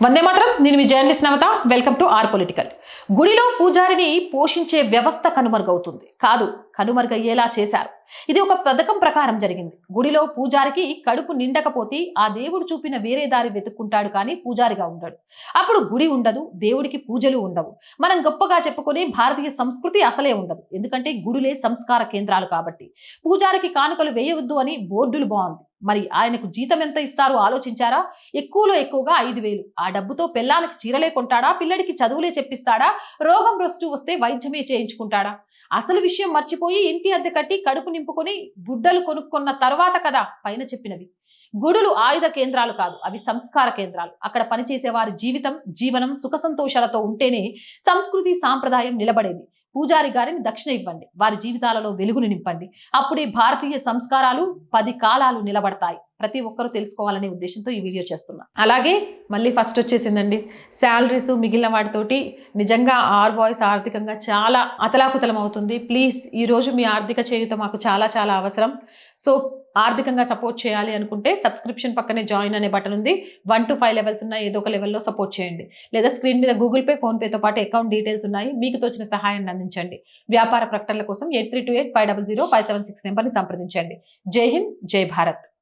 వందే మాత్రం. నేను మీ journalist Navata. Welcome to our political. గుడిలో పూజారిని పోషించే వ్యవస్థ కనుమరుగవుతుంది కాదు, కనుమరుగయ్యేలా చేశారు. ఇది ఒక పథకం ప్రకారం జరిగింది. గుడిలో పూజారికి కడుపు నిండకపోతే ఆ దేవుడు చూపిన వేరే దారి వెతుక్కుంటాడు, కానీ పూజారిగా ఉండడు. అప్పుడు గుడి ఉండదు, దేవుడికి పూజలు ఉండవు. మనం గొప్పగా చెప్పుకునే భారతీయ సంస్కృతి అసలే ఉండదు. ఎందుకంటే గుడులే సంస్కార కేంద్రాలు కాబట్టి. పూజారికి కానుకలు వేయవద్దు అని బోర్డులు బాగుంది. మరి ఆయనకు జీతం ఎంత ఇస్తారో ఆలోచించారా? ఎక్కువలో ఎక్కువగా 5,000. ఆ డబ్బుతో పెళ్ళానికి చీరలే కొంటాడా? పిల్లడికి చదువులే చెప్పిస్తాడా? రోగం రొస్టు వస్తే వైద్యమే చేయించుకుంటాడా? అసలు విషయం మర్చిపోయి ఇంటి అద్దె కట్టి కడుపు నింపుకొని గుడ్డలు కొనుక్కున్న తర్వాత కదా పైన చెప్పినవి. గుడులు ఆయుధ కేంద్రాలు కాదు, అవి సంస్కార కేంద్రాలు. అక్కడ పనిచేసే వారి జీవనం సుఖ సంతోషాలతో ఉంటేనే సంస్కృతి సాంప్రదాయం నిలబడేది. పూజారి గారిని దక్షిణ ఇవ్వండి, వారి జీవితాలలో వెలుగును నింపండి. అప్పుడే భారతీయ సంస్కారాలు 10 కాలాలు నిలబడతాయి. ప్రతి ఒక్కరూ తెలుసుకోవాలనే ఉద్దేశంతో ఈ వీడియో చేస్తున్నా. అలాగే మళ్ళీ ఫస్ట్ వచ్చేసిందండి శాలరీస్ మిగిలిన వాటితోటి నిజంగా ఆర్ బాయ్స్ ఆర్థికంగా చాలా అతలాకుతలం అవుతుంది. ప్లీజ్ ఈరోజు మీ ఆర్థిక చేయుత మాకు చాలా చాలా అవసరం. సో ఆర్థికంగా సపోర్ట్ చేయాలి అనుకుంటే సబ్స్క్రిప్షన్ పక్కనే జాయిన్ అనే బటన్ ఉంది. 1 to 5 లెవెల్స్ ఉన్నాయి. ఏదో ఒక లెవెల్లో సపోర్ట్ చేయండి. లేదా స్క్రీన్ మీద గూగుల్ పే, ఫోన్ పేతో పాటు అకౌంట్ డీటెయిల్స్ ఉన్నాయి. మీకు తోచిన సహాయాన్ని అందించండి. వ్యాపార ప్రకటనల కోసం 8328500576 నెంబర్ని సంప్రదించండి. జై హింద్, జై భారత్.